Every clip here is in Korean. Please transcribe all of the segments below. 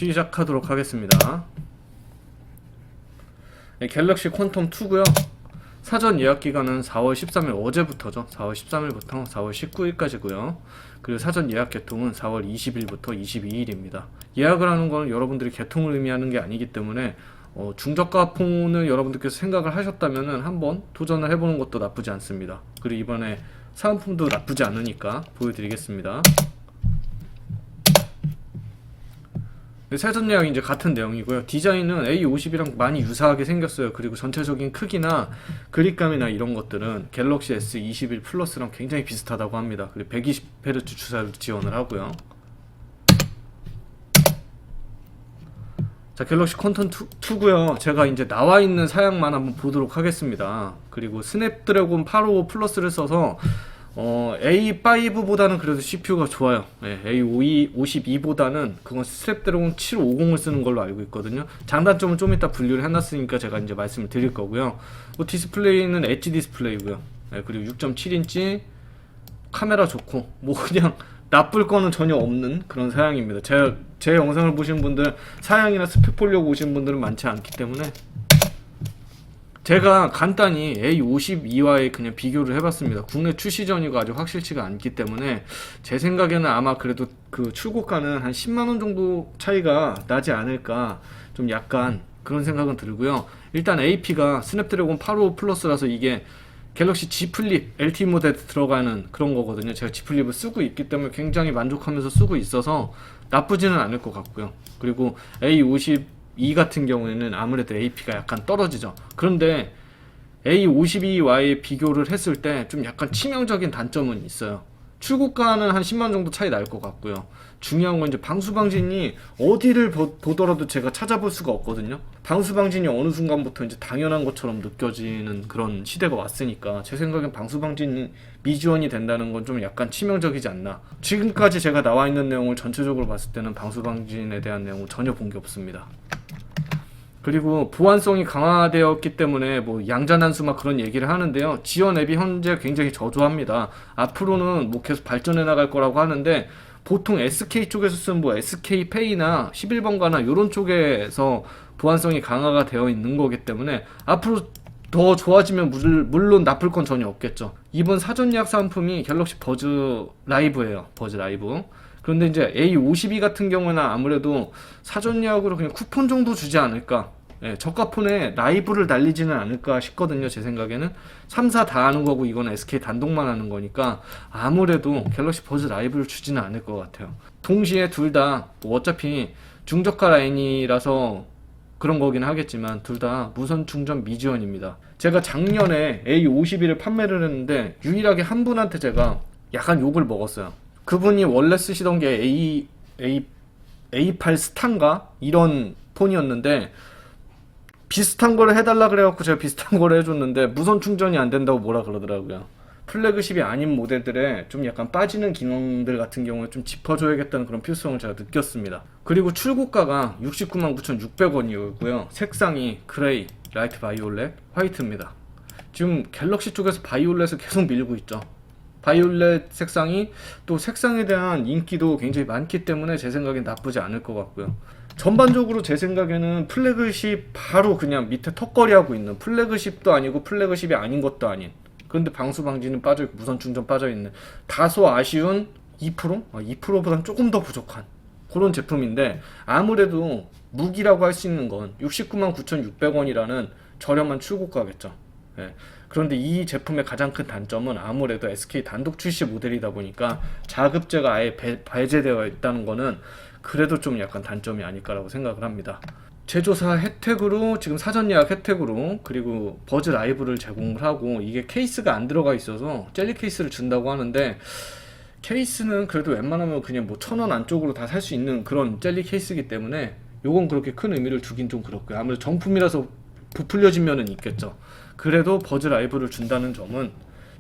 시작하도록 하겠습니다. 네, 갤럭시 퀀텀 2고요. 사전 예약 기간은 4월 13일 어제부터죠. 4월 13일부터 4월 19일까지고요. 그리고 사전 예약 개통은 4월 20일부터 22일입니다. 예약을 하는 건 여러분들이 개통을 의미하는 게 아니기 때문에 중저가 폰을 여러분들께서 생각을 하셨다면 한번 도전을 해보는 것도 나쁘지 않습니다. 그리고 이번에 사은품도 나쁘지 않으니까 보여드리겠습니다. 사전 예약이 이제 같은 내용이고요. 디자인은 A50이랑 많이 유사하게 생겼어요. 그리고 전체적인 크기나 그립감이나 이런 것들은 갤럭시 S21 플러스랑 굉장히 비슷하다고 합니다. 그리고 120Hz 주사를 지원을 하고요. 자, 갤럭시 퀀텀 2고요. 제가 이제 나와 있는 사양만 한번 보도록 하겠습니다. 그리고 스냅드래곤 855 플러스를 써서 A5보다는 그래도 CPU가 좋아요. 네, A52보다는 그건 스냅드래곤 750을 쓰는 걸로 알고 있거든요. 장단점은 좀 이따 분류를 해놨으니까 제가 이제 말씀을 드릴 거고요. 디스플레이는 엣지 디스플레이고요. 네, 그리고 6.7인치 카메라 좋고 뭐 그냥 나쁠 거는 전혀 없는 그런 사양입니다. 제 영상을 보신 분들, 사양이나 스펙 보려고 오신 분들은 많지 않기 때문에 제가 간단히 A52와의 그냥 비교를 해봤습니다. 국내 출시 전이고 아직 확실치가 않기 때문에 제 생각에는 아마 그래도 그 출고가는 한 10만원 정도 차이가 나지 않을까, 좀 약간 그런 생각은 들고요. 일단 AP가 스냅드래곤 855 플러스라서 이게 갤럭시 G 플립 LTE 모드에 들어가는 그런 거거든요. 제가 G 플립을 쓰고 있기 때문에 굉장히 만족하면서 쓰고 있어서 나쁘지는 않을 것 같고요. 그리고 A52 같은 경우에는 아무래도 AP가 약간 떨어지죠. 그런데 A52와의 비교를 했을 때 좀 약간 치명적인 단점은 있어요. 출고가는 한 10만 정도 차이 날 것 같고요. 중요한 건 이제 방수방진이 어디를 보더라도 제가 찾아볼 수가 없거든요. 방수방진이 어느 순간부터 이제 당연한 것처럼 느껴지는 그런 시대가 왔으니까 제 생각엔 방수방진이 미지원이 된다는 건 좀 약간 치명적이지 않나. 지금까지 제가 나와 있는 내용을 전체적으로 봤을 때는 방수방진에 대한 내용은 전혀 본 게 없습니다. 그리고 보안성이 강화되었기 때문에 뭐 양자난수 막 그런 얘기를 하는데요. 지원 앱이 현재 굉장히 저조합니다. 앞으로는 뭐 계속 발전해 나갈 거라고 하는데 보통 SK 쪽에서 쓰는 뭐 SK페이나 11번가나 이런 쪽에서 보안성이 강화가 되어 있는 거기 때문에 앞으로 더 좋아지면 물론 나쁠 건 전혀 없겠죠. 이번 사전 예약 상품이 갤럭시 버즈 라이브예요. 버즈 라이브. 그런데 이제 A52 같은 경우는 아무래도 사전 예약으로 그냥 쿠폰 정도 주지 않을까. 예, 저가폰에 라이브를 날리지는 않을까 싶거든요. 제 생각에는 3사 다 하는 거고 이건 SK 단독만 하는 거니까 아무래도 갤럭시 버즈 라이브를 주지는 않을 것 같아요. 동시에 둘 다 뭐 어차피 중저가 라인이라서 그런 거긴 하겠지만 둘 다 무선 충전 미지원입니다. 제가 작년에 A52를 판매를 했는데 유일하게 한 분한테 제가 약간 욕을 먹었어요. 그분이 원래 쓰시던 게 A8 스탄가? 이런 폰이었는데 비슷한 거를 해달라 그래갖고 제가 비슷한 거를 해줬는데 무선 충전이 안 된다고 뭐라 그러더라고요. 플래그십이 아닌 모델들의 좀 약간 빠지는 기능들 같은 경우에 좀 짚어줘야겠다는 그런 필요성을 제가 느꼈습니다. 그리고 출고가가 699,600원이고요. 색상이 그레이, 라이트 바이올렛, 화이트입니다. 지금 갤럭시 쪽에서 바이올렛을 계속 밀고 있죠. 바이올렛 색상이 또 색상에 대한 인기도 굉장히 많기 때문에 제 생각엔 나쁘지 않을 것 같고요. 전반적으로 제 생각에는 플래그십 바로 그냥 밑에 턱걸이하고 있는, 플래그십도 아니고 플래그십이 아닌 것도 아닌, 그런데 방수방지는 빠져있고 무선 충전 빠져있는 다소 아쉬운 2%? 2%보다는 조금 더 부족한 그런 제품인데 아무래도 무기라고 할 수 있는 건 699,600원이라는 저렴한 출고가겠죠. 예. 그런데 이 제품의 가장 큰 단점은 아무래도 SK 단독 출시 모델이다 보니까 자급제가 아예 배제되어 있다는 거는 그래도 좀 약간 단점이 아닐까라고 생각을 합니다. 제조사 혜택으로 지금 사전 예약 혜택으로 그리고 버즈 라이브를 제공을 하고 이게 케이스가 안 들어가 있어서 젤리 케이스를 준다고 하는데 케이스는 그래도 웬만하면 그냥 뭐 1,000원 안쪽으로 다 살 수 있는 그런 젤리 케이스이기 때문에 요건 그렇게 큰 의미를 두긴 좀 그렇고요. 아무래도 정품이라서 부풀려진 면은 있겠죠. 그래도 버즈 라이브를 준다는 점은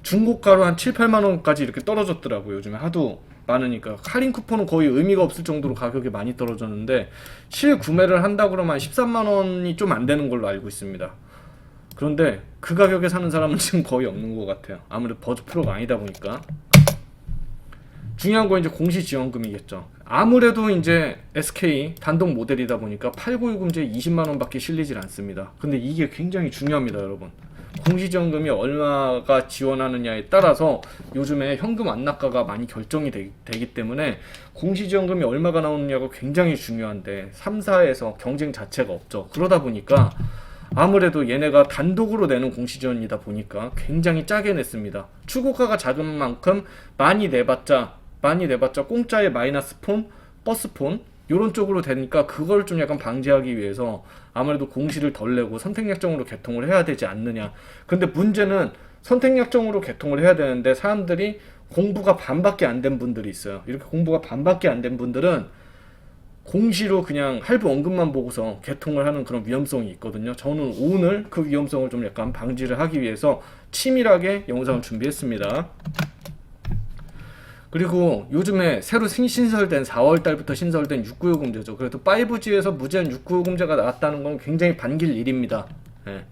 중고가로 한 7, 8만원까지 이렇게 떨어졌더라고요. 요즘에 하도 많으니까 할인 쿠폰은 거의 의미가 없을 정도로 가격이 많이 떨어졌는데 실구매를 한다 그러면 13만원이 좀 안 되는 걸로 알고 있습니다. 그런데 그 가격에 사는 사람은 지금 거의 없는 것 같아요. 아무래도 버즈 프로가 아니다 보니까. 중요한 건 이제 공시지원금이겠죠. 아무래도 이제 SK 단독 모델이다 보니까 8960제에 20만원 밖에 실리질 않습니다. 근데 이게 굉장히 중요합니다, 여러분. 공시지원금이 얼마가 지원하느냐에 따라서 요즘에 현금 완납가가 많이 결정이 되기 때문에 공시지원금이 얼마가 나오느냐가 굉장히 중요한데 3사에서 경쟁 자체가 없죠. 그러다 보니까 아무래도 얘네가 단독으로 내는 공시지원이다 보니까 굉장히 짜게 냈습니다. 출고가가 작은 만큼 많이 내봤자 공짜의 마이너스 폰, 버스 폰 요런 쪽으로 되니까 그걸 좀 약간 방지하기 위해서 아무래도 공시를 덜 내고 선택약정으로 개통을 해야 되지 않느냐. 근데 문제는 선택약정으로 개통을 해야 되는데 사람들이 공부가 반밖에 안 된 분들이 있어요. 이렇게 공부가 반밖에 안 된 분들은 공시로 그냥 할부 원금만 보고서 개통을 하는 그런 위험성이 있거든요. 저는 오늘 그 위험성을 좀 약간 방지를 하기 위해서 치밀하게 영상을 준비했습니다. 그리고 요즘에 새로 신설된 4월달부터 신설된 69요금제죠. 그래도 5G에서 무제한 69요금제가 나왔다는 건 굉장히 반길 일입니다. 예.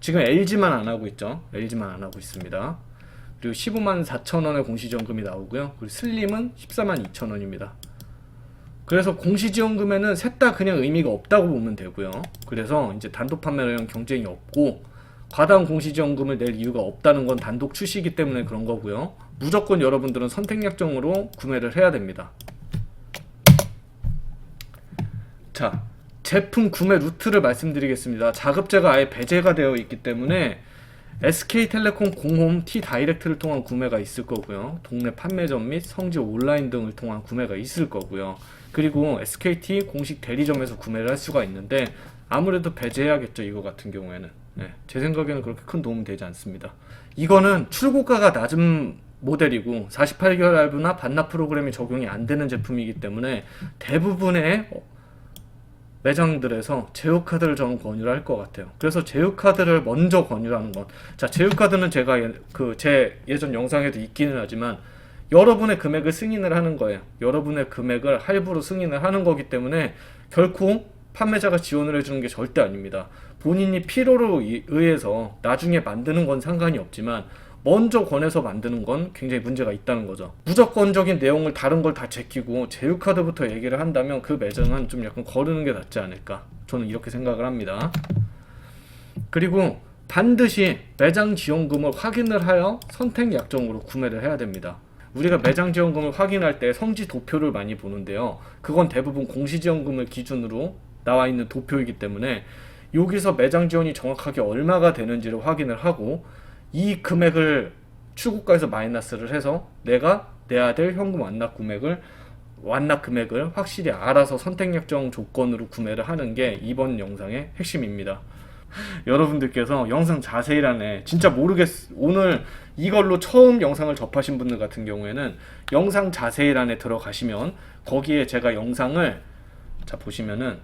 지금 LG만 안 하고 있죠. LG만 안 하고 있습니다. 그리고 15만 4천원의 공시지원금이 나오고요. 그리고 슬림은 14만 2천원입니다. 그래서 공시지원금에는 셋 다 그냥 의미가 없다고 보면 되고요. 그래서 이제 단독 판매랑 경쟁이 없고 과다한 공시지원금을 낼 이유가 없다는 건 단독 출시이기 때문에 그런 거고요. 무조건 여러분들은 선택약정으로 구매를 해야 됩니다. 자, 제품 구매 루트를 말씀드리겠습니다. 자급제가 아예 배제가 되어 있기 때문에 SK텔레콤 공홈 T 다이렉트를 통한 구매가 있을 거고요. 동네 판매점 및 성지 온라인 등을 통한 구매가 있을 거고요. 그리고 SKT 공식 대리점에서 구매를 할 수가 있는데 아무래도 배제해야겠죠. 이거 같은 경우에는 제 생각에는 그렇게 큰 도움이 되지 않습니다. 이거는 출고가가 낮은 모델이고 48개월 할부나 반납 프로그램이 적용이 안 되는 제품이기 때문에 대부분의 매장들에서 제휴카드를 저는 권유를 할 것 같아요. 그래서 제휴카드를 먼저 권유하는 것. 자, 제휴카드는 제가 제 예전 영상에도 있기는 하지만 여러분의 금액을 승인을 하는 거예요. 여러분의 금액을 할부로 승인을 하는 거기 때문에 결코 판매자가 지원을 해주는 게 절대 아닙니다. 본인이 필요로 의해서 나중에 만드는 건 상관이 없지만 먼저 권해서 만드는 건 굉장히 문제가 있다는 거죠. 무조건적인 내용을 다른 걸 다 제끼고 제휴카드부터 얘기를 한다면 그 매장은 좀 약간 거르는 게 낫지 않을까, 저는 이렇게 생각을 합니다. 그리고 반드시 매장 지원금을 확인을 하여 선택 약정으로 구매를 해야 됩니다. 우리가 매장 지원금을 확인할 때 성지 도표를 많이 보는데요. 그건 대부분 공시지원금을 기준으로 나와 있는 도표이기 때문에 여기서 매장 지원이 정확하게 얼마가 되는지를 확인을 하고 이 금액을 출고가에서 마이너스를 해서 내가 내야 될 현금 완납 금액을 확실히 알아서 선택약정 조건으로 구매를 하는 게 이번 영상의 핵심입니다. 여러분들께서 영상 자세히란에 진짜 오늘 이걸로 처음 영상을 접하신 분들 같은 경우에는 영상 자세히란에 들어가시면 거기에 제가 영상을 자 보시면은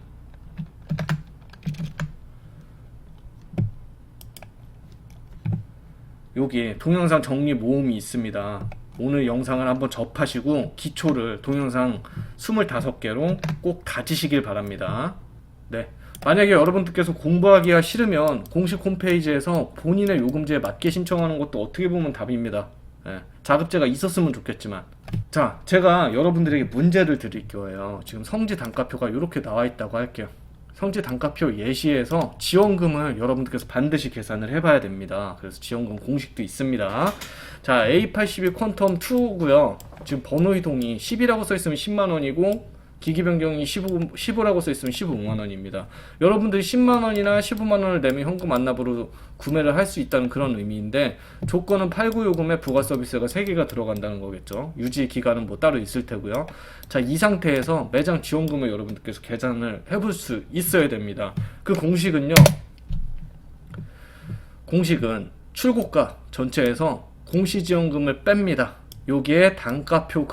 여기 동영상 정리 모음이 있습니다. 오늘 영상을 한번 접하시고 기초를 동영상 25개로 꼭 다지시길 바랍니다. 네. 만약에 여러분들께서 공부하기가 싫으면 공식 홈페이지에서 본인의 요금제에 맞게 신청하는 것도 어떻게 보면 답입니다. 자급제가 있었으면 좋겠지만. 자, 제가 여러분들에게 문제를 드릴 거예요. 지금 성지 단가표가 이렇게 나와 있다고 할게요. 성지 단가표 예시에서 지원금을 여러분들께서 반드시 계산을 해봐야 됩니다. 그래서 지원금 공식도 있습니다. 자, A82 퀀텀 2고요. 지금 번호 이동이 10이라고 써있으면 10만원이고 기기 변경이 15라고 써있으면 15만원입니다. 여러분들이 10만원이나 15만원을 내면 현금 완납으로 구매를 할 수 있다는 그런 의미인데 조건은 89요금에 부가 서비스가 3개가 들어간다는 거겠죠. 유지 기간은 뭐 따로 있을 테고요. 자, 이 상태에서 매장 지원금을 여러분들께서 계산을 해볼 수 있어야 됩니다. 그 공식은요, 공식은 출고가 전체에서 공시지원금을 뺍니다. 여기에 단가표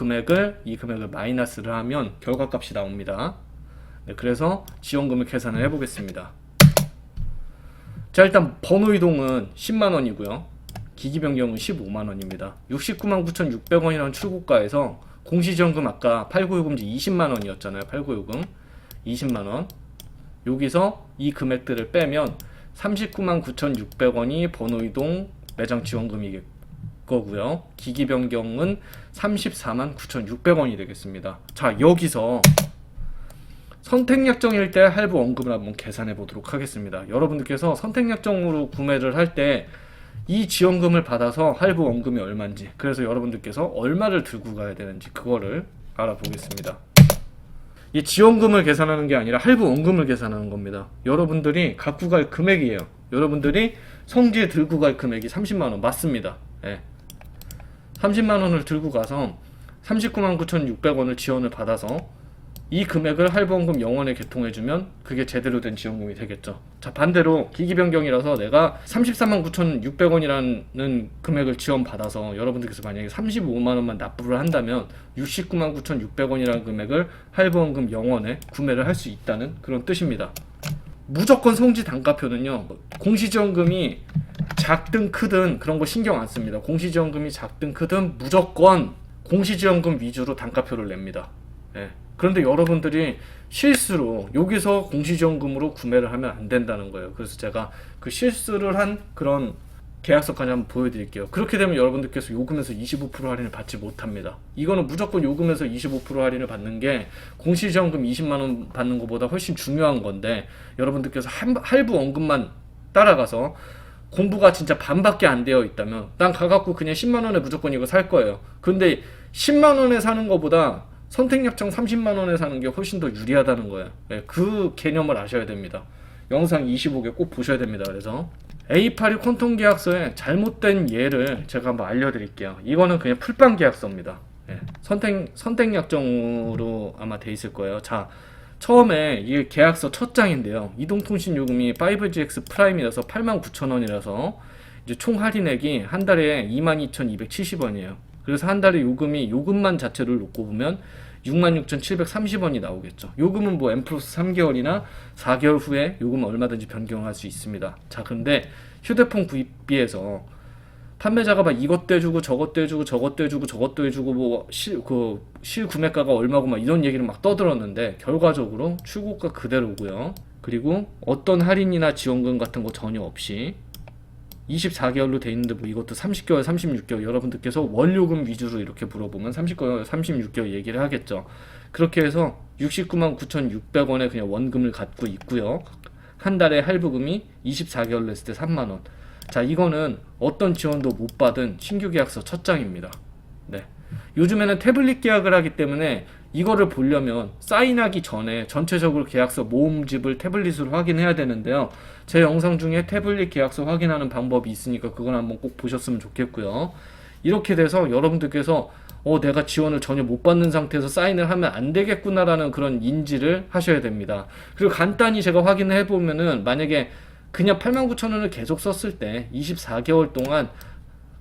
이 금액을 마이너스를 하면 결과값이 나옵니다. 네, 그래서 지원금을 계산을 해보겠습니다. 자, 일단 번호 이동은 10만원이고요. 기기 변경은 15만원입니다. 69만 9,600원이라는 출고가에서 공시지원금 아까 89요금제 20만원이었잖아요. 89요금 20만원. 여기서 이 금액들을 빼면 39만 9,600원이 번호 이동 매장 지원금이겠고 거고요. 기기 변경은 34만 9,600원이 되겠습니다. 자, 여기서 선택약정일 때 할부 원금을 한번 계산해 보도록 하겠습니다. 여러분들께서 선택약정으로 구매를 할 때 이 지원금을 받아서 할부 원금이 얼마인지, 그래서 여러분들께서 얼마를 들고 가야 되는지 그거를 알아보겠습니다. 이 지원금을 계산하는 게 아니라 할부 원금을 계산하는 겁니다. 여러분들이 갖고 갈 금액이에요. 여러분들이 성지에 들고 갈 금액이 30만원 맞습니다. 예. 30만원을 들고 가서 39만 9,600원을 지원을 받아서 이 금액을 할부원금 0원에 개통해주면 그게 제대로 된 지원금이 되겠죠. 자, 반대로 기기 변경이라서 내가 34만 9,600원이라는 금액을 지원받아서 여러분들께서 만약에 35만원만 납부를 한다면 69만 9,600원이라는 금액을 할부원금 0원에 구매를 할 수 있다는 그런 뜻입니다. 무조건 성지 단가표는요, 공시지원금이 작든 크든 그런 거 신경 안 씁니다. 공시지원금이 작든 크든 무조건 공시지원금 위주로 단가표를 냅니다. 예. 그런데 여러분들이 실수로 여기서 공시지원금으로 구매를 하면 안 된다는 거예요. 그래서 제가 그 실수를 한 그런 계약서까지 한번 보여드릴게요. 그렇게 되면 여러분들께서 요금에서 25% 할인을 받지 못합니다. 이거는 무조건 요금에서 25% 할인을 받는 게 공시지원금 20만원 받는 것보다 훨씬 중요한 건데, 여러분들께서 할부 원금만 따라가서 공부가 진짜 반밖에 안 되어 있다면 난 가갖고 그냥 10만원에 무조건 이거 살 거예요. 근데 10만원에 사는 것보다 선택약정 30만원에 사는 게 훨씬 더 유리하다는 거예요. 네, 그 개념을 아셔야 됩니다. 영상 25개 꼭 보셔야 됩니다. 그래서 A82 퀀텀 계약서의 잘못된 예를 제가 한번 알려드릴게요. 이거는 그냥 풀빵 계약서입니다. 네, 선택약정으로 아마 돼 있을 거예요. 자, 처음에 이게 계약서 첫 장인데요. 이동통신 요금이 5GX 프라임이라서 89,000원이라서 이제 총 할인액이 한 달에 22,270원이에요. 그래서 한 달에 요금만 자체를 놓고 보면 66,730원이 나오겠죠. 요금은 뭐 M 플러스 3개월이나 4개월 후에 요금은 얼마든지 변경할 수 있습니다. 자, 근데 휴대폰 구입비에서 판매자가 막 이것도 해주고 저것도 해주고 저것도 해주고 저것도 해주고 뭐 실구매가가 얼마고 막 이런 얘기를 막 떠들었는데 결과적으로 출고가 그대로고요. 그리고 어떤 할인이나 지원금 같은 거 전혀 없이 24개월로 돼 있는데 뭐 이것도 30개월, 36개월, 여러분들께서 월요금 위주로 이렇게 물어보면 30개월, 36개월 얘기를 하겠죠. 그렇게 해서 69만 9,600원에 그냥 원금을 갖고 있고요. 한 달에 할부금이 24개월로 했을 때 3만원. 자, 이거는 어떤 지원도 못 받은 신규 계약서 첫 장입니다. 네. 요즘에는 태블릿 계약을 하기 때문에 이거를 보려면 사인하기 전에 전체적으로 계약서 모음집을 태블릿으로 확인해야 되는데요. 제 영상 중에 태블릿 계약서 확인하는 방법이 있으니까 그건 한번 꼭 보셨으면 좋겠고요. 이렇게 돼서 여러분들께서 내가 지원을 전혀 못 받는 상태에서 사인을 하면 안 되겠구나라는 그런 인지를 하셔야 됩니다. 그리고 간단히 제가 확인을 해보면은 만약에 그냥 89,000원을 계속 썼을 때 24개월 동안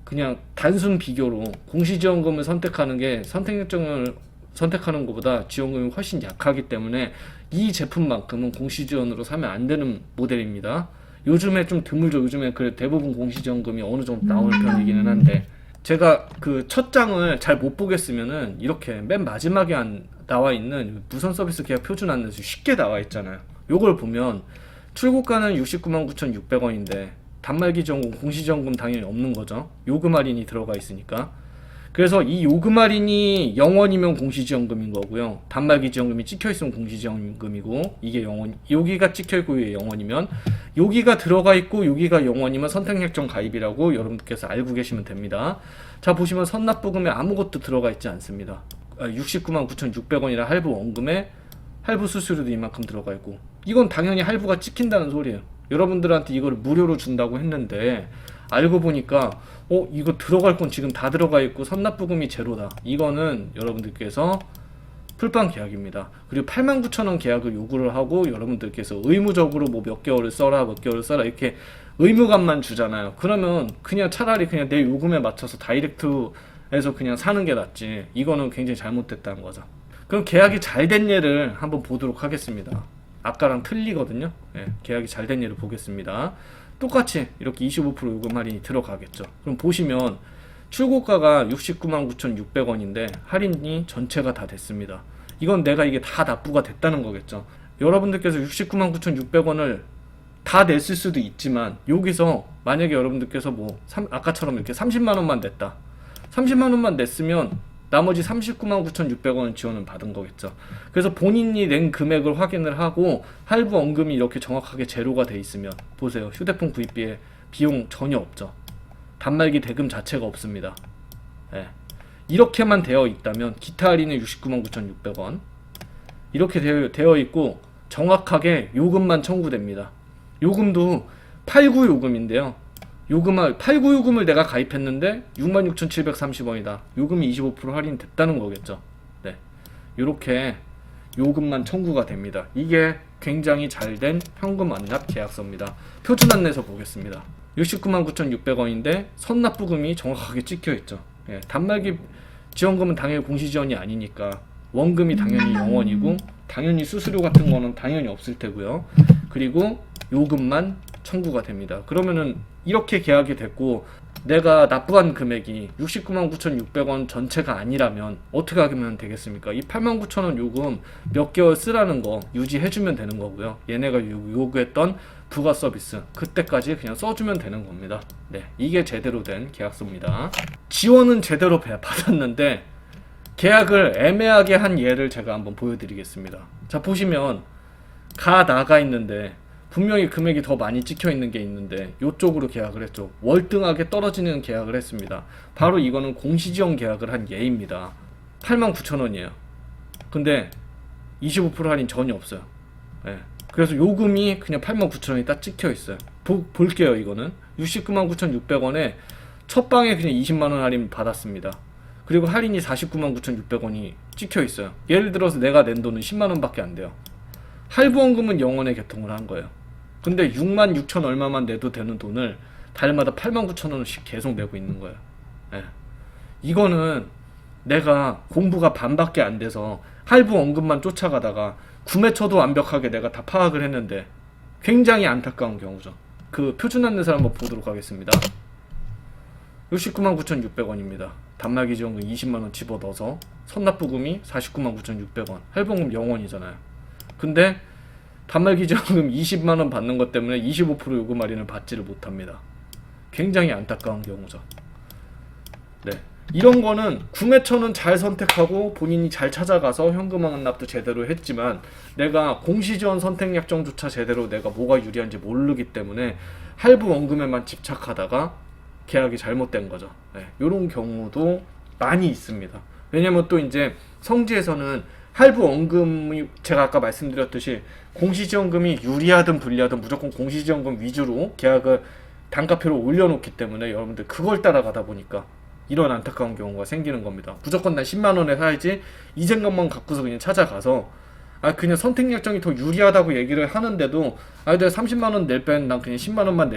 그냥 단순 비교로 공시지원금을 선택하는 게 선택약정을 선택하는 것보다 지원금이 훨씬 약하기 때문에 이 제품만큼은 공시지원으로 사면 안 되는 모델입니다. 요즘에 좀 드물죠. 요즘에 그래 대부분 공시지원금이 어느 정도 나오는 편이기는 한데, 제가 그 첫 장을 잘 못 보겠으면은 이렇게 맨 마지막에 나와 있는 무선 서비스 계약 표준 안내서 쉽게 나와 있잖아요. 요걸 보면 출고가는 69만 9,600원인데 단말기 지원금, 공시지원금 당연히 없는 거죠. 요금 할인이 들어가 있으니까. 그래서 이 요금 할인이 0원이면 공시지원금인 거고요. 단말기 지원금이 찍혀있으면 공시지원금이고, 이게 0원, 여기가 찍혀있고 이게 0원이면, 여기가 들어가 있고 여기가 0원이면 선택약정 가입이라고 여러분께서 알고 계시면 됩니다. 자, 보시면 선납부금에 아무것도 들어가 있지 않습니다. 69만 9,600원이라 할부 원금에 할부 수수료도 이만큼 들어가 있고, 이건 당연히 할부가 찍힌다는 소리예요. 여러분들한테 이걸 무료로 준다고 했는데 알고 보니까 이거 들어갈 건 지금 다 들어가 있고 선납부금이 제로다. 이거는 여러분들께서 풀빵 계약입니다. 그리고 89,000원 계약을 요구를 하고 여러분들께서 의무적으로 뭐 몇 개월을 써라 이렇게 의무감만 주잖아요. 그러면 그냥 차라리 그냥 내 요금에 맞춰서 다이렉트에서 그냥 사는 게 낫지. 이거는 굉장히 잘못됐다는 거죠. 그럼 계약이 잘 된 예를 한번 보도록 하겠습니다. 아까랑 틀리거든요. 네, 계약이 잘 된 예를 보겠습니다. 똑같이 이렇게 25% 요금 할인이 들어가겠죠. 그럼 보시면 출고가가 69만 9,600원인데 할인이 전체가 다 됐습니다. 이건 내가 이게 다 납부가 됐다는 거겠죠. 여러분들께서 69만 9,600원을 다 냈을 수도 있지만 여기서 만약에 여러분들께서 뭐 아까처럼 이렇게 30만 원만 냈다. 30만 원만 냈으면 나머지 39만 9,600원은 지원을 받은 거겠죠. 그래서 본인이 낸 금액을 확인을 하고 할부 원금이 이렇게 정확하게 제로가 돼 있으면 보세요. 휴대폰 구입비에 비용 전혀 없죠. 단말기 대금 자체가 없습니다. 예. 이렇게만 되어 있다면 기타 할인은 69만 9,600원 이렇게 되어 있고 정확하게 요금만 청구됩니다. 요금도 89 요금인데요. 89 요금을 내가 가입했는데 66,730원이다. 요금이 25% 할인됐다는 거겠죠. 네. 요렇게 요금만 청구가 됩니다. 이게 굉장히 잘된 현금 완납 계약서입니다. 표준 안내서 보겠습니다. 69만 9,600원인데 선납부금이 정확하게 찍혀 있죠. 예, 단말기 지원금은 당연히 공시지원이 아니니까 원금이 당연히 0원이고 당연히 수수료 같은 거는 당연히 없을 테고요. 그리고 요금만 청구가 됩니다. 그러면은 이렇게 계약이 됐고 내가 납부한 금액이 69만 9,600원 전체가 아니라면 어떻게 하면 되겠습니까? 이 89,000원 요금 몇 개월 쓰라는 거 유지해주면 되는 거고요. 얘네가 요구했던 부가 서비스 그때까지 그냥 써주면 되는 겁니다. 네, 이게 제대로 된 계약서입니다. 지원은 제대로 받았는데 계약을 애매하게 한 예를 제가 한번 보여드리겠습니다. 자, 보시면 나가 있는데 분명히 금액이 더 많이 찍혀 있는 게 있는데 이쪽으로 계약을 했죠. 월등하게 떨어지는 계약을 했습니다. 바로 이거는 공시지원 계약을 한 예입니다. 89,000원이에요. 근데 25% 할인 전혀 없어요. 네. 그래서 요금이 그냥 89,000원이 딱 찍혀 있어요. 볼게요. 이거는 69만 9,600원에 첫 방에 그냥 20만원 할인 받았습니다. 그리고 할인이 49만 9,600원이 찍혀 있어요. 예를 들어서 내가 낸 돈은 10만원 밖에 안 돼요. 할부원금은 0원에 개통을 한 거예요. 근데 6만 6천 얼마만 내도 되는 돈을 달마다 8만 9천 원씩 계속 내고 있는 거예요. 네. 이거는 내가 공부가 반밖에 안 돼서 할부원금만 쫓아가다가 구매처도 완벽하게 내가 다 파악을 했는데 굉장히 안타까운 경우죠. 그 표준 안내서 한번 보도록 하겠습니다. 69만 9,600원입니다. 단말기 지원금 20만원 집어넣어서 선납부금이 49만 9,600원 할부원금 0원이잖아요. 근데 단말기 지원금 20만원 받는 것 때문에 25% 요금 할인을 받지를 못합니다. 굉장히 안타까운 경우죠. 네, 이런 거는 구매처는 잘 선택하고 본인이 잘 찾아가서 현금 완납도 제대로 했지만 내가 공시지원 선택 약정조차 제대로 내가 뭐가 유리한지 모르기 때문에 할부 원금에만 집착하다가 계약이 잘못된 거죠. 네, 이런 경우도 많이 있습니다. 왜냐면 또 이제 성지에서는 할부 원금이 제가 아까 말씀드렸듯이 공시지원금이 유리하든 불리하든 무조건 공시지원금 위주로 계약을 단가표를 올려놓기 때문에 여러분들 그걸 따라가다 보니까 이런 안타까운 경우가 생기는 겁니다. 무조건 난 10만원에 사야지 이 생각만 갖고서 그냥 찾아가서 그냥 선택 약정이 더 유리하다고 얘기를 하는데도 내가 30만원 낼 바엔 난 그냥 10만원만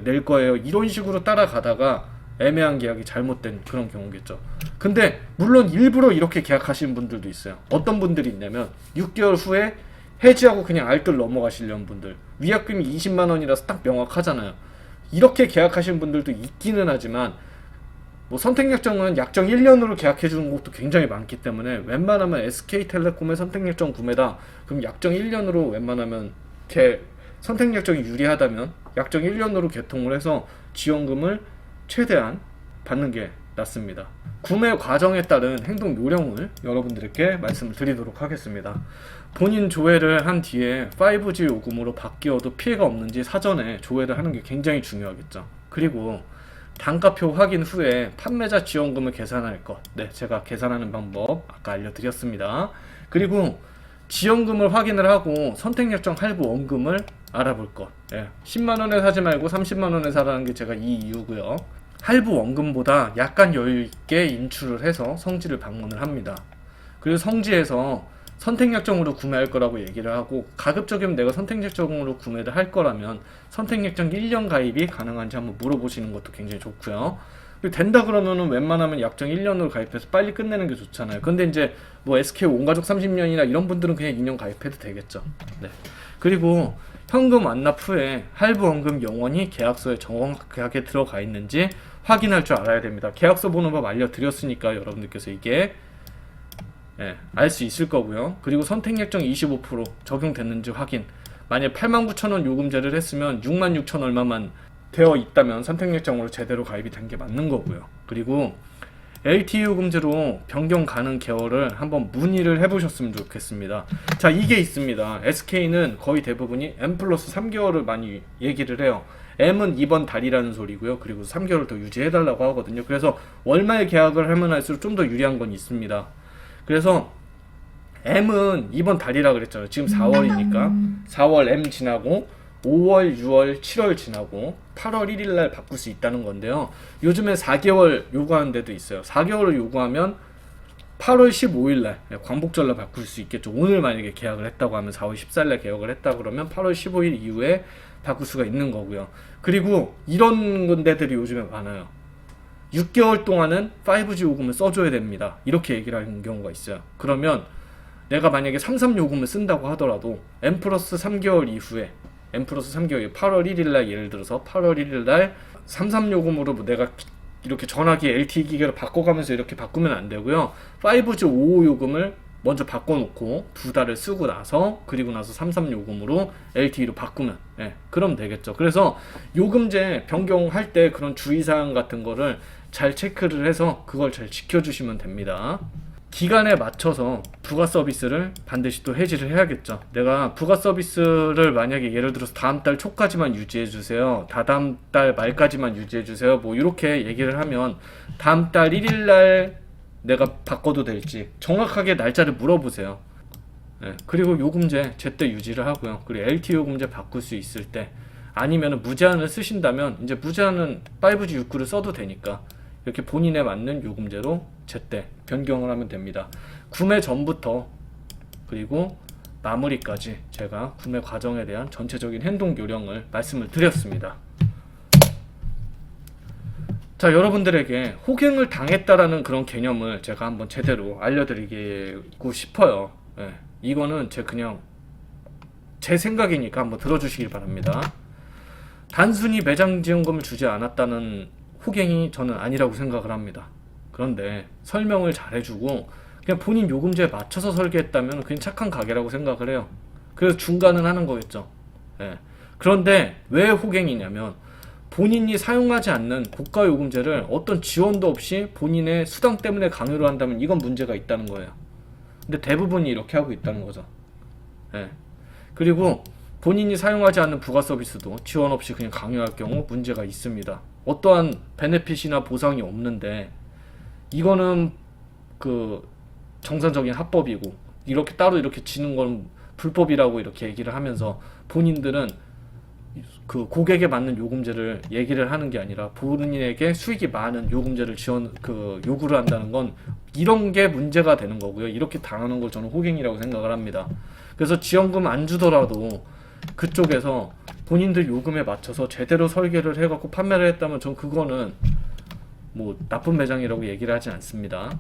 낼 거예요 이런 식으로 따라가다가 애매한 계약이 잘못된 그런 경우겠죠. 근데 물론 일부러 이렇게 계약하시는 분들도 있어요. 어떤 분들이 있냐면 6개월 후에 해지하고 그냥 알뜰 넘어가시려는 분들, 위약금이 20만원이라서 딱 명확하잖아요. 이렇게 계약하시는 분들도 있기는 하지만 뭐 선택약정은 약정 1년으로 계약해주는 것도 굉장히 많기 때문에 웬만하면 SK텔레콤의 선택약정 구매다 그럼 약정 1년으로 웬만하면 선택약정이 유리하다면 약정 1년으로 개통을 해서 지원금을 최대한 받는 게 낫습니다. 구매 과정에 따른 행동 요령을 여러분들께 말씀을 드리도록 하겠습니다. 본인 조회를 한 뒤에 5G 요금으로 바뀌어도 피해가 없는지 사전에 조회를 하는 게 굉장히 중요하겠죠. 그리고 단가표 확인 후에 판매자 지원금을 계산할 것, 네, 제가 계산하는 방법 아까 알려드렸습니다. 그리고 지원금을 확인을 하고 선택약정 할부 원금을 알아볼 것, 10만원에 사지 말고 30만원에 사라는 게 제가 이 이유고요. 할부 원금보다 약간 여유있게 인출을 해서 성지를 방문을 합니다. 그리고 성지에서 선택약정으로 구매할 거라고 얘기를 하고 가급적이면 내가 선택약정으로 구매를 할 거라면 선택약정 1년 가입이 가능한지 한번 물어보시는 것도 굉장히 좋고요. 그리고 된다 그러면은 웬만하면 약정 1년으로 가입해서 빨리 끝내는 게 좋잖아요. 근데 이제 뭐 SK 온가족 30년이나 이런 분들은 그냥 2년 가입해도 되겠죠. 네. 그리고 현금 완납 후에 할부 원금 영원히 계약서에 정확하게 들어가 있는지 확인할 줄 알아야 됩니다. 계약서 보는 법 알려드렸으니까 여러분들께서 이게 알 수 있을 거고요. 그리고 선택약정 25% 적용됐는지 확인. 만약 89,000원 요금제를 했으면 66,000 얼마만 되어 있다면 선택일정으로 제대로 가입이 된 게 맞는 거고요. 그리고 LTE 요금제로 변경 가능 계열을 한번 문의를 해보셨으면 좋겠습니다. 자, 이게 있습니다. SK는 거의 대부분이 M 플러스 3개월을 많이 얘기를 해요. M은 이번 달이라는 소리고요. 그리고 3개월을 더 유지해달라고 하거든요. 그래서 월말 계약을 하면 할수록 좀 더 유리한 건 있습니다. 그래서 M은 이번 달이라 그랬잖아요. 지금 4월이니까 4월 M 지나고 5월, 6월, 7월 지나고 8월 1일 날 바꿀 수 있다는 건데요. 요즘에 4개월 요구하는 데도 있어요. 4개월을 요구하면 8월 15일 날 광복절 날 바꿀 수 있겠죠. 오늘 만약에 계약을 했다고 하면 4월 14일 날 계약을 했다 그러면 8월 15일 이후에 바꿀 수가 있는 거고요. 그리고 이런 데들이 요즘에 많아요. 6개월 동안은 5G 요금을 써줘야 됩니다. 이렇게 얘기를 하는 경우가 있어요. 그러면 내가 만약에 33요금을 쓴다고 하더라도 M 플러스 3개월 이후에 M 플러스 3개월 8월 1일날 예를 들어서 8월 1일날 33요금으로 내가 이렇게 전화기 LTE 기계로 바꿔가면서 이렇게 바꾸면 안 되고요. 5G 5호 요금을 먼저 바꿔놓고 2달을 쓰고 나서 그리고 나서 33요금으로 LTE로 바꾸면 그럼 되겠죠. 그래서 요금제 변경할 때 그런 주의사항 같은 거를 잘 체크를 해서 그걸 잘 지켜주시면 됩니다. 기간에 맞춰서 부가 서비스를 반드시 또 해지를 해야겠죠. 내가 부가 서비스를 만약에 예를 들어서 다음 달 초까지만 유지해 주세요, 다다음 달 말까지만 유지해 주세요, 뭐 이렇게 얘기를 하면 다음 달 1일 날 내가 바꿔도 될지 정확하게 날짜를 물어보세요. 그리고 요금제 제때 유지를 하고요. 그리고 LTE 요금제 바꿀 수 있을 때 아니면 무제한을 쓰신다면 이제 무제한은 5G 6구를 써도 되니까 이렇게 본인에 맞는 요금제로 제때 변경을 하면 됩니다. 구매 전부터 그리고 마무리까지 제가 구매 과정에 대한 전체적인 행동 요령을 말씀을 드렸습니다. 자, 여러분들에게 호갱을 당했다라는 그런 개념을 제가 한번 제대로 알려드리고 싶어요. 이거는 그냥 제 생각이니까 한번 들어주시길 바랍니다. 단순히 매장 지원금을 주지 않았다는 호갱이 저는 아니라고 생각을 합니다. 그런데 설명을 잘 해주고 그냥 본인 요금제에 맞춰서 설계했다면 그냥 착한 가게라고 생각을 해요. 그래서 중간은 하는 거겠죠. 그런데 왜 호갱이냐면 본인이 사용하지 않는 고가 요금제를 어떤 지원도 없이 본인의 수당 때문에 강요를 한다면 이건 문제가 있다는 거예요. 근데 대부분이 이렇게 하고 있다는 거죠. 그리고 본인이 사용하지 않는 부가 서비스도 지원 없이 그냥 강요할 경우 문제가 있습니다. 어떠한 베네핏이나 보상이 없는데 이거는 그 정상적인 합법이고 이렇게 따로 이렇게 지는 건 불법이라고 이렇게 얘기를 하면서 본인들은 그 고객에 맞는 요금제를 얘기를 하는 게 아니라 본인에게 수익이 많은 요금제를 요구를 한다는 건 이런 게 문제가 되는 거고요. 이렇게 당하는 걸 저는 호갱이라고 생각을 합니다. 그래서 지원금 안 주더라도 그쪽에서 본인들 요금에 맞춰서 제대로 설계를 해갖고 판매를 했다면 전 그거는 뭐 나쁜 매장이라고 얘기를 하지 않습니다.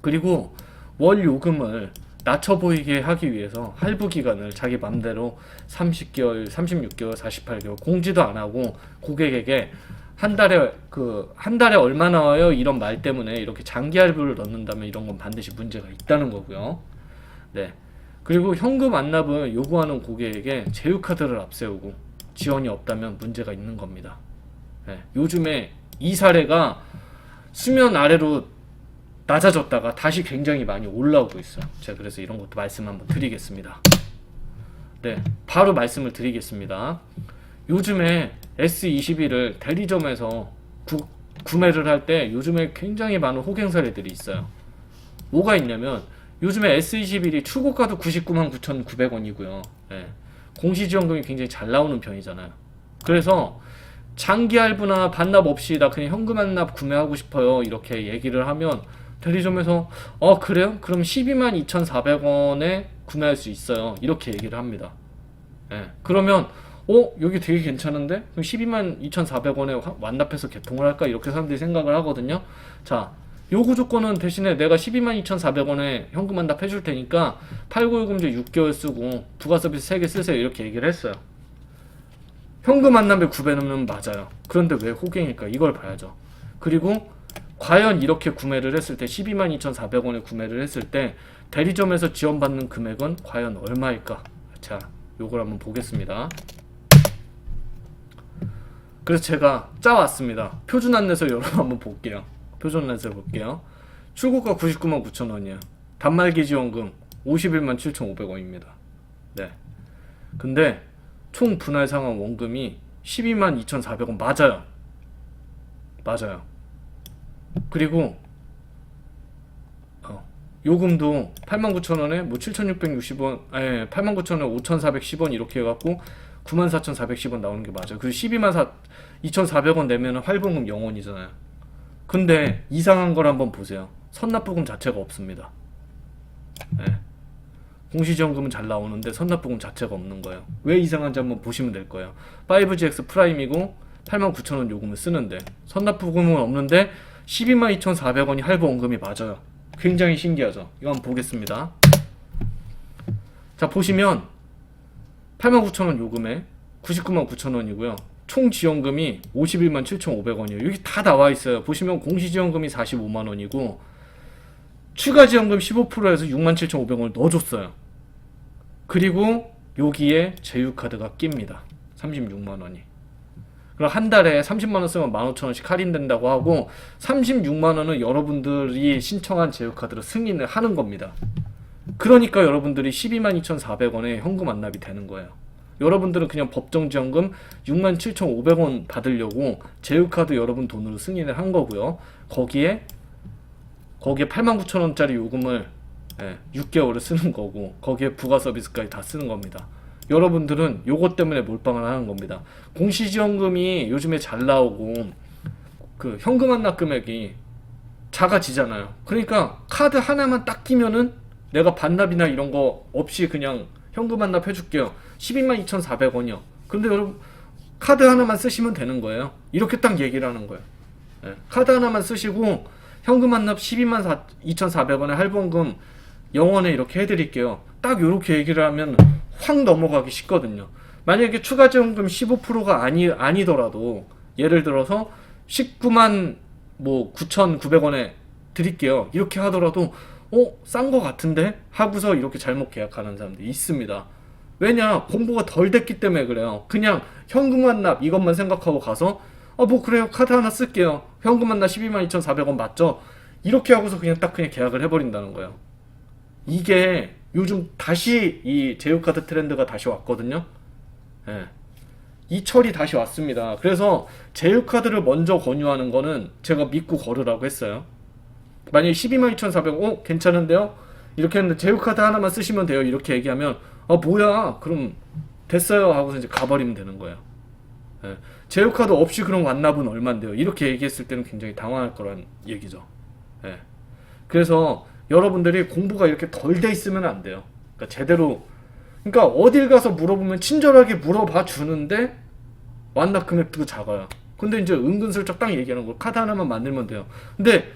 그리고 월 요금을 낮춰 보이게 하기 위해서 할부 기간을 자기 맘대로 30개월, 36개월, 48개월 공지도 안 하고 고객에게 한 달에 얼마 나와요? 이런 말 때문에 이렇게 장기 할부를 넣는다면 이런 건 반드시 문제가 있다는 거고요. 그리고 현금 안납을 요구하는 고객에게 제휴카드를 앞세우고 지원이 없다면 문제가 있는 겁니다. 요즘에 이 사례가 수면 아래로 낮아졌다가 다시 굉장히 많이 올라오고 있어요. 제가 그래서 이런 것도 말씀 한번 드리겠습니다. 바로 말씀을 드리겠습니다. 요즘에 S21을 대리점에서 구매를 할 때 요즘에 굉장히 많은 호갱 사례들이 있어요. 뭐가 있냐면 요즘에 S21이 출고가도 999,900원이고요. 공시지원금이 굉장히 잘 나오는 편이잖아요. 그래서 장기 할부나 반납 없이 나 그냥 현금 한납 구매하고 싶어요 이렇게 얘기를 하면 대리점에서 그래요? 그럼 122,400원에 구매할 수 있어요 이렇게 얘기를 합니다. 그러면 여기 되게 괜찮은데? 그럼 122,400원에 완납해서 개통을 할까? 이렇게 사람들이 생각을 하거든요. 자, 요구 조건은 대신에 내가 122,400원에 현금 환납 해줄 테니까 89요금제 6개월 쓰고 부가서비스 3개 쓰세요 이렇게 얘기를 했어요. 현금 환납에 9배는 맞아요. 그런데 왜 호갱일까? 이걸 봐야죠. 그리고 과연 이렇게 구매를 했을 때 122,400원에 구매를 했을 때 대리점에서 지원받는 금액은 과연 얼마일까? 자, 요걸 한번 보겠습니다. 그래서 제가 짜왔습니다. 표준 안내서 여러분 한번 볼게요. 표준 안내서 볼게요. 출고가 99만 9천 원이에요. 단말기 지원금 51만 7,500원입니다. 네. 근데 총 분할 상환 원금이 12만 2,400원 맞아요. 맞아요. 그리고 요금도 89,000원에 뭐 7,660원, 89,000원에 5,410원 이렇게 해갖고 94,410원 나오는 게 맞아요. 그리고 2,400원 내면 할부금 0원이잖아요. 근데 이상한 걸 한번 보세요. 선납부금 자체가 없습니다. 네. 공시지원금은 잘 나오는데 선납부금 자체가 없는 거예요. 왜 이상한지 한번 보시면 될 거예요. 5GX 프라임이고 89,000원 요금을 쓰는데 선납부금은 없는데 12만 2,400원이 할부 원금이 맞아요. 굉장히 신기하죠. 이거 한번 보겠습니다. 자, 보시면 89,000원 요금에 99만 9천원이고요. 총 지원금이 51만 7,500원이에요. 여기 다 나와 있어요. 보시면 공시지원금이 45만원이고 추가 지원금 15%에서 6만 7,500원을 넣어줬어요. 그리고 여기에 제휴카드가 낍니다. 36만원이. 그럼 한 달에 30만원 쓰면 15,000원씩 할인된다고 하고 36만원은 여러분들이 신청한 제휴카드로 승인을 하는 겁니다. 그러니까 여러분들이 12만 2,400원에 현금 완납이 되는 거예요. 여러분들은 그냥 법정지원금 6만 7,500원 받으려고 제휴카드 여러분 돈으로 승인을 한 거고요. 거기에 89,000원짜리 요금을 6개월을 쓰는 거고 거기에 부가 서비스까지 다 쓰는 겁니다. 여러분들은 요것 때문에 몰빵을 하는 겁니다. 공시지원금이 요즘에 잘 나오고 그 현금 완납 금액이 작아지잖아요. 그러니까 카드 하나만 딱 끼면은 내가 반납이나 이런 거 없이 그냥 현금 완납 해줄게요. 12만 2,400원이요. 근데 여러분 카드 하나만 쓰시면 되는 거예요. 이렇게 딱 얘기를 하는 거예요. 카드 하나만 쓰시고 현금 완납 12만 2,400원에 할부원금 0원에 이렇게 해드릴게요. 딱 이렇게 얘기를 하면 확 넘어가기 쉽거든요. 만약에 추가 지원금 15%가 아니더라도 예를 들어서 19만 뭐 9,900원에 드릴게요. 이렇게 하더라도 싼 거 같은데? 하고서 이렇게 잘못 계약하는 사람들이 있습니다. 왜냐? 공부가 덜 됐기 때문에 그래요. 그냥 현금 완납 이것만 생각하고 가서 뭐 그래요. 카드 하나 쓸게요. 현금 완납 12만 2,400원 맞죠? 이렇게 하고서 그냥 계약을 해버린다는 거예요. 이게 요즘 다시 이 제휴카드 트렌드가 다시 왔거든요. 이 철이 다시 왔습니다. 그래서 제휴카드를 먼저 권유하는 거는 제가 믿고 걸으라고 했어요. 만약에 12만 2,400원 괜찮은데요? 이렇게 했는데 제휴카드 하나만 쓰시면 돼요. 이렇게 얘기하면 뭐야 그럼 됐어요 하고서 이제 가버리면 되는 거예요. 제휴카드 없이 그럼 완납은 얼만데요? 이렇게 얘기했을 때는 굉장히 당황할 거란 얘기죠. 그래서 여러분들이 공부가 이렇게 덜 돼 있으면 안 돼요. 그러니까 제대로 어딜 가서 물어보면 친절하게 물어봐 주는데 완납 금액도 작아요. 근데 이제 은근슬쩍 딱 얘기하는 거 카드 하나만 만들면 돼요. 근데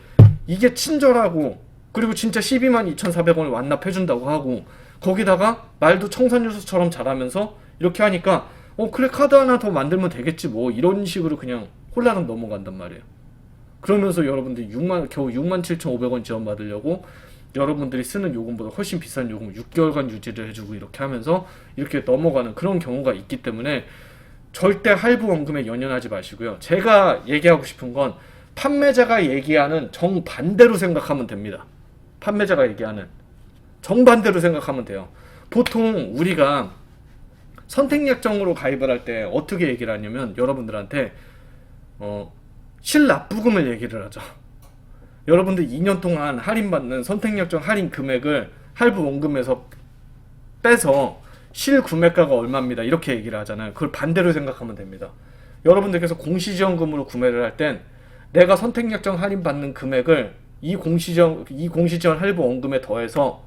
이게 친절하고 그리고 진짜 12만 2,400원을 완납해준다고 하고 거기다가 말도 청산유수처럼 잘하면서 이렇게 하니까 그래 카드 하나 더 만들면 되겠지 뭐 이런 식으로 그냥 홀라당 넘어간단 말이에요. 그러면서 여러분들이 겨우 6만 7,500원 지원받으려고 여러분들이 쓰는 요금보다 훨씬 비싼 요금을 6개월간 유지를 해주고 이렇게 하면서 이렇게 넘어가는 그런 경우가 있기 때문에 절대 할부 원금에 연연하지 마시고요. 제가 얘기하고 싶은 건 판매자가 얘기하는 정반대로 생각하면 됩니다. 판매자가 얘기하는 정반대로 생각하면 돼요. 보통 우리가 선택약정으로 가입을 할 때 어떻게 얘기를 하냐면 여러분들한테 실납부금을 얘기를 하죠. 여러분들 2년 동안 할인받는 선택약정 할인 금액을 할부 원금에서 빼서 실구매가가 얼마입니다. 이렇게 얘기를 하잖아요. 그걸 반대로 생각하면 됩니다. 여러분들께서 공시지원금으로 구매를 할 땐 내가 선택약정 할인받는 금액을 이 공시지원 할부 원금에 더해서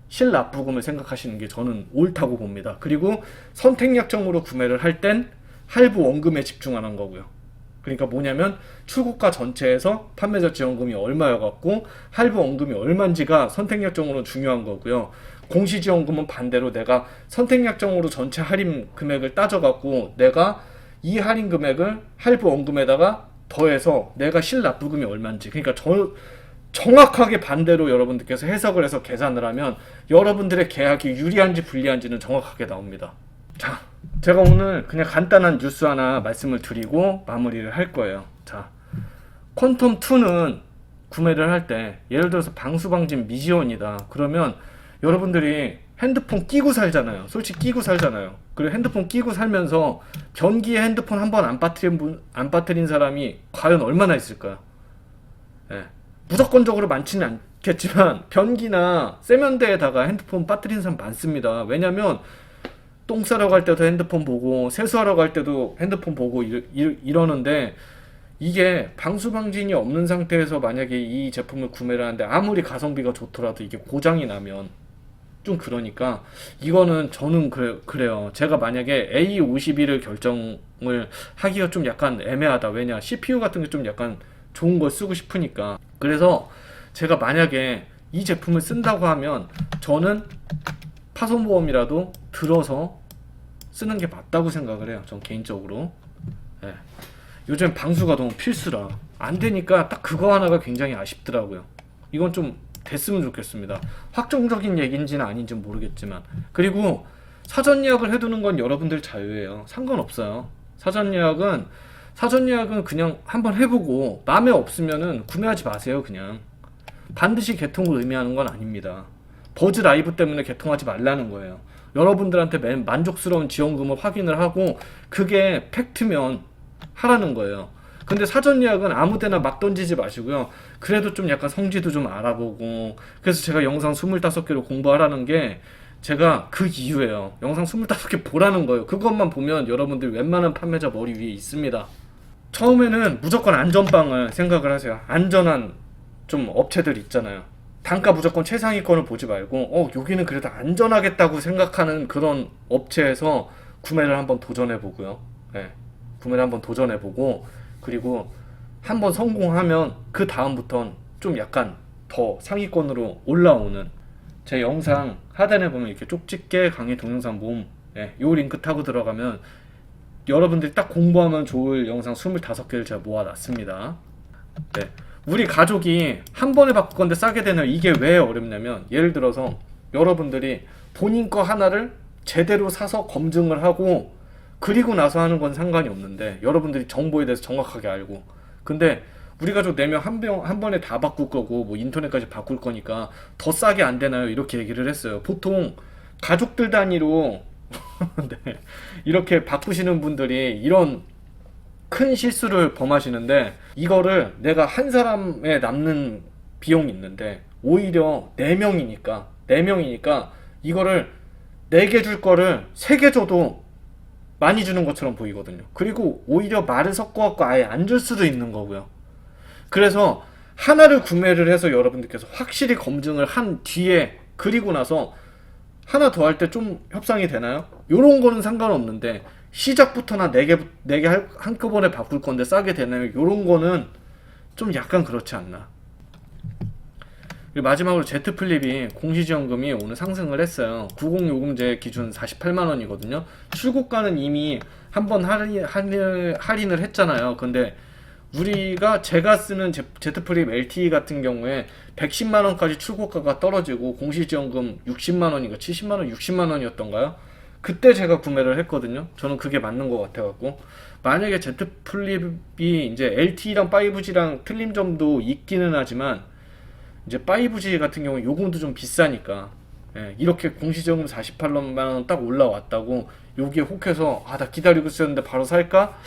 실납부금을 생각하시는 게 저는 옳다고 봅니다. 그리고 선택약정으로 구매를 할 땐 할부 원금에 집중하는 거고요. 그러니까 뭐냐면 출고가 전체에서 판매자 지원금이 얼마여갖고 할부 원금이 얼마인지가 선택약정으로 중요한 거고요. 공시지원금은 반대로 내가 선택약정으로 전체 할인 금액을 따져갖고 내가 이 할인 금액을 할부 원금에다가 더해서 내가 실납부금이 얼마인지 그러니까 정확하게 반대로 여러분들께서 해석을 해서 계산을 하면 여러분들의 계약이 유리한지 불리한지는 정확하게 나옵니다. 자, 제가 오늘 그냥 간단한 뉴스 하나 말씀을 드리고 마무리를 할 거예요. 자, 퀀텀2는 구매를 할 때 예를 들어서 방수방진 미지원이다 그러면 여러분들이 핸드폰 끼고 살잖아요. 솔직히 끼고 살잖아요. 그리고 핸드폰 끼고 살면서 변기에 핸드폰 한 번 안 빠뜨린 사람이 과연 얼마나 있을까요? 예. 무조건적으로 많지는 않겠지만 변기나 세면대에다가 핸드폰 빠뜨린 사람 많습니다. 왜냐면 똥 싸러 갈 때도 핸드폰 보고 세수하러 갈 때도 핸드폰 보고 이러는데, 이게 방수방진이 없는 상태에서 만약에 이 제품을 구매를 하는데 아무리 가성비가 좋더라도 이게 고장이 나면 좀 그러니까 이거는 저는 그래요. 제가 만약에 A52를 결정을 하기가 좀 약간 애매하다. 왜냐, CPU 같은 게 좀 약간 좋은 걸 쓰고 싶으니까. 그래서 제가 만약에 이 제품을 쓴다고 하면 저는 파손보험이라도 들어서 쓰는 게 맞다고 생각을 해요. 전 개인적으로. 예. 요즘 방수가 너무 필수라 안 되니까 딱 그거 하나가 굉장히 아쉽더라고요. 이건 좀 됐으면 좋겠습니다. 확정적인 얘기인지는 아닌지는 모르겠지만. 그리고 사전 예약을 해두는 건 여러분들 자유예요. 상관없어요. 사전 예약은 그냥 한번 해보고 마음에 없으면은 구매하지 마세요. 그냥 반드시 개통을 의미하는 건 아닙니다. 버즈 라이브 때문에 개통하지 말라는 거예요. 여러분들한테 만족스러운 지원금을 확인을 하고 그게 팩트면 하라는 거예요. 근데 사전 예약은 아무 데나 막 던지지 마시고요. 그래도 좀 약간 성지도 좀 알아보고. 그래서 제가 영상 25개로 공부하라는 게 제가 그 이유예요. 영상 25개 보라는 거예요. 그것만 보면 여러분들 웬만한 판매자 머리 위에 있습니다. 처음에는 무조건 안전빵을 생각을 하세요. 안전한 좀 업체들 있잖아요. 단가 무조건 최상위권을 보지 말고 여기는 그래도 안전하겠다고 생각하는 그런 업체에서 구매를 한번 도전해 보고요. 네. 구매를 한번 도전해 보고, 그리고 한번 성공하면 그 다음부턴 좀 약간 더 상위권으로 올라오는, 제 영상 하단에 보면 이렇게 쪽집게 강의 동영상 모음, 요 링크 타고 들어가면 여러분들이 딱 공부하면 좋을 영상 25개를 제가 모아놨습니다. 네. 우리 가족이 한 번에 바꿀 건데 싸게 되나요? 이게 왜 어렵냐면, 예를 들어서 여러분들이 본인 거 하나를 제대로 사서 검증을 하고 그리고 나서 하는 건 상관이 없는데, 여러분들이 정보에 대해서 정확하게 알고, 근데 우리 가족 4명 한 번에 다 바꿀 거고 뭐 인터넷까지 바꿀 거니까 더 싸게 안 되나요? 이렇게 얘기를 했어요. 보통 가족들 단위로 네, 이렇게 바꾸시는 분들이 이런 큰 실수를 범하시는데, 이거를 내가 한 사람에 남는 비용이 있는데 오히려 4명이니까 이거를 4개 줄 거를 3개 줘도 많이 주는 것처럼 보이거든요. 그리고 오히려 말을 섞어갖고 아예 안 줄 수도 있는 거고요. 그래서 하나를 구매를 해서 여러분들께서 확실히 검증을 한 뒤에, 그리고 나서 하나 더 할 때 좀 협상이 되나요? 요런 거는 상관없는데 시작부터나 4개 한꺼번에 바꿀 건데 싸게 되나요? 요런 거는 좀 약간 그렇지 않나. 그리고 마지막으로 Z 플립이 공시지원금이 오늘 상승을 했어요. 90요금제 기준 48만원이거든요. 출고가는 이미 한번 할인을 했잖아요. 근데 제가 쓰는 Z 플립 LTE 같은 경우에 110만원까지 출고가가 떨어지고 공시지원금 60만원인가 70만원, 60만원이었던가요? 그때 제가 구매를 했거든요. 저는 그게 맞는 것 같아갖고. 만약에 Z 플립이 이제 LTE랑 5G랑 틀린 점도 있기는 하지만, 이제 5G 같은 경우에 요금도 좀 비싸니까, 이렇게 공시지원금 48만원 딱 올라왔다고 여기에 혹해서 나 기다리고 있었는데 바로 살까?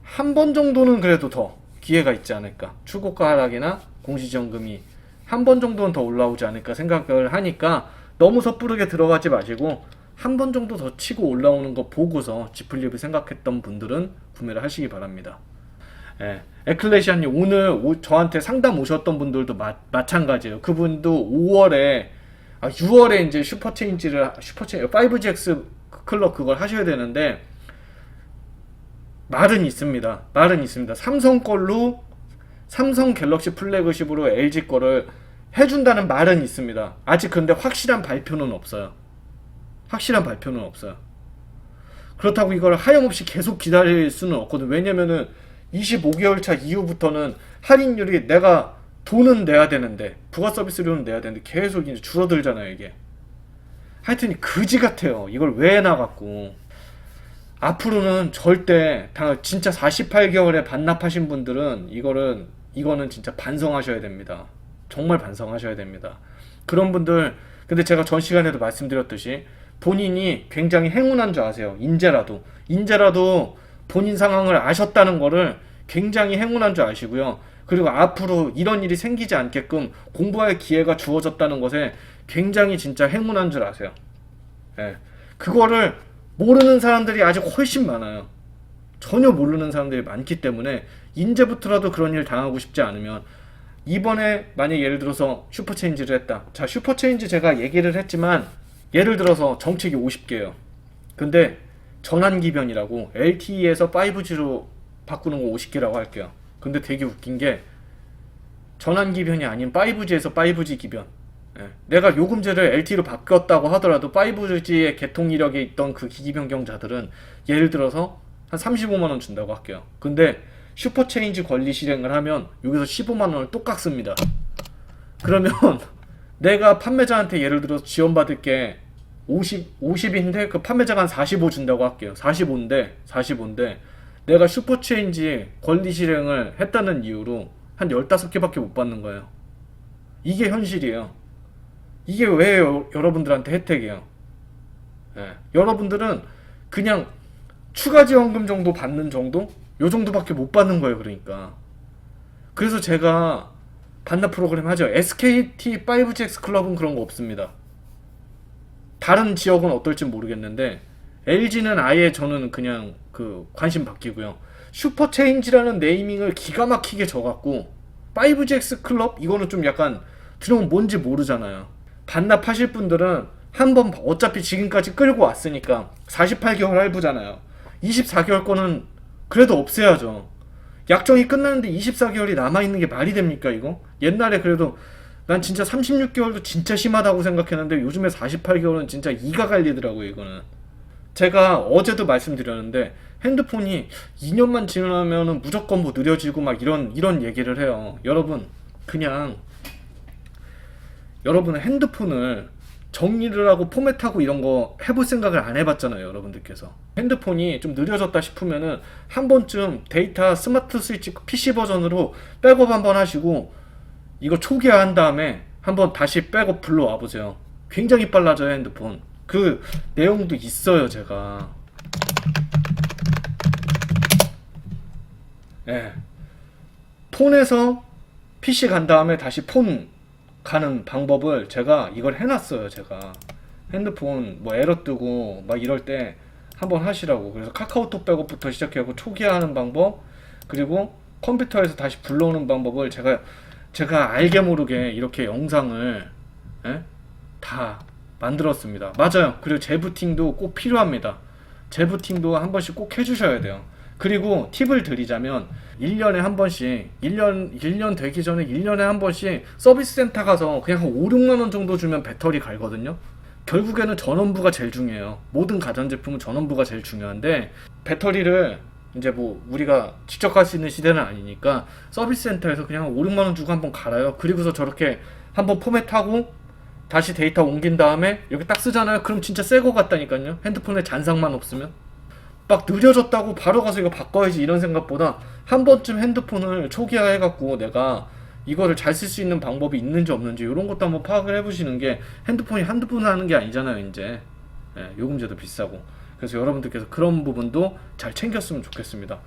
한 번 정도는 그래도 더 기회가 있지 않을까. 출고가 하락이나 공시지원금이 한 번 정도는 더 올라오지 않을까 생각을 하니까 너무 섣부르게 들어가지 마시고 한 번 정도 더 치고 올라오는 거 보고서 지플립을 생각했던 분들은 구매를 하시기 바랍니다. 에클레시아님, 오늘 저한테 상담 오셨던 분들도 마찬가지예요. 그분도 6월에 이제 슈퍼체인지 5GX 클럭 그걸 하셔야 되는데, 말은 있습니다. 삼성 걸로, 삼성 갤럭시 플래그십으로 LG 거를 해준다는 말은 있습니다. 아직 근데 확실한 발표는 없어요. 그렇다고 이걸 하염없이 계속 기다릴 수는 없거든. 왜냐면은 25개월 차 이후부터는 할인율이, 내가 돈은 내야 되는데 부가 서비스료는 내야 되는데 계속 이제 줄어들잖아요. 이게 하여튼 그지 같아요. 이걸 왜 나갔고. 앞으로는 절대 다 진짜 48개월에 반납하신 분들은 이거는 진짜 반성하셔야 됩니다. 정말 반성하셔야 됩니다. 그런 분들, 근데 제가 전 시간에도 말씀드렸듯이 본인이 굉장히 행운한 줄 아세요. 인제라도 본인 상황을 아셨다는 거를 굉장히 행운한 줄 아시고요. 그리고 앞으로 이런 일이 생기지 않게끔 공부할 기회가 주어졌다는 것에 굉장히 진짜 행운한 줄 아세요. 예. 그거를 모르는 사람들이 아직 훨씬 많아요. 전혀 모르는 사람들이 많기 때문에 이제부터라도 그런 일 당하고 싶지 않으면, 이번에 만약 예를 들어서 슈퍼체인지를 했다. 자, 슈퍼체인지 제가 얘기를 했지만 예를 들어서 정책이 50개예요. 근데 전환기변이라고 LTE에서 5G로 바꾸는 거 50개라고 할게요. 근데 되게 웃긴 게 전환기변이 아닌 5G에서 5G 기변. 예. 내가 요금제를 LTE로 바꿨다고 하더라도 5G의 개통 이력에 있던 그 기기 변경자들은 예를 들어서 한 35만원 준다고 할게요. 근데 슈퍼체인지 권리 실행을 하면 여기서 15만원을 또 깎습니다. 그러면 내가 판매자한테 예를 들어서 지원받을 게 50인데 그 판매자가 한 45 준다고 할게요. 45인데 내가 슈퍼체인지 권리 실행을 했다는 이유로 한 15개밖에 못 받는 거예요. 이게 현실이에요. 이게 왜 여러분들한테 혜택이에요? 예. 여러분들은 그냥 추가 지원금 정도 받는 정도? 요 정도밖에 못 받는 거예요. 그러니까. 그래서 제가 반납 프로그램 하죠. SKT 5GX 클럽은 그런 거 없습니다. 다른 지역은 어떨지 모르겠는데 LG는 아예 저는 그냥 그 관심 바뀌고요. 슈퍼체인지라는 네이밍을 기가 막히게 줘갖고 5GX 클럽 이거는 좀 약간 들으면 뭔지 모르잖아요. 반납하실 분들은 한번 어차피 지금까지 끌고 왔으니까 48개월 할부잖아요. 24개월 거는 그래도 없애야죠. 약정이 끝났는데 24개월이 남아있는 게 말이 됩니까 이거? 옛날에 그래도 난 진짜 36개월도 진짜 심하다고 생각했는데 요즘에 48개월은 진짜 이가 갈리더라고요 이거는. 제가 어제도 말씀드렸는데 핸드폰이 2년만 지나면은 무조건 뭐 느려지고 막 이런 얘기를 해요. 그냥 여러분은 핸드폰을 정리를 하고 포맷하고 이런 거 해볼 생각을 안 해봤잖아요. 여러분들께서 핸드폰이 좀 느려졌다 싶으면은 한 번쯤 데이터 스마트 스위치 PC 버전으로 백업 한번 하시고 이거 초기화한 다음에 한번 다시 백업 불러와 보세요. 굉장히 빨라져요 핸드폰. 그 내용도 있어요 제가. 예. 폰에서 PC 간 다음에 다시 폰 가는 방법을 제가 이걸 해놨어요. 제가 핸드폰 뭐 에러 뜨고 막 이럴 때 한번 하시라고. 그래서 카카오톡 백업부터 시작해고 초기화하는 방법, 그리고 컴퓨터에서 다시 불러오는 방법을 제가 알게 모르게 이렇게 영상을 다 만들었습니다. 맞아요. 그리고 재부팅도 꼭 필요합니다. 재부팅도 한 번씩 꼭 해주셔야 돼요. 그리고 팁을 드리자면 1년에 한 번씩 1년 되기 전에 1년에 한 번씩 서비스 센터 가서 그냥 한 5, 6만 원 정도 주면 배터리 갈거든요. 결국에는 전원부가 제일 중요해요. 모든 가전제품은 전원부가 제일 중요한데 배터리를 이제 뭐 우리가 직접 갈 수 있는 시대는 아니니까 서비스 센터에서 그냥 5, 6만 원 주고 한번 갈아요. 그리고서 저렇게 한번 포맷하고 다시 데이터 옮긴 다음에 이렇게 딱 쓰잖아요. 그럼 진짜 새 거 같다니까요. 핸드폰에 잔상만 없으면. 막 느려졌다고 바로 가서 이거 바꿔야지 이런 생각보다 한 번쯤 핸드폰을 초기화 해갖고 내가 이거를 잘 쓸 수 있는 방법이 있는지 없는지 이런 것도 한번 파악을 해보시는 게, 핸드폰이 한두 번 하는 게 아니잖아요 이제. 요금제도 비싸고. 그래서 여러분들께서 그런 부분도 잘 챙겼으면 좋겠습니다.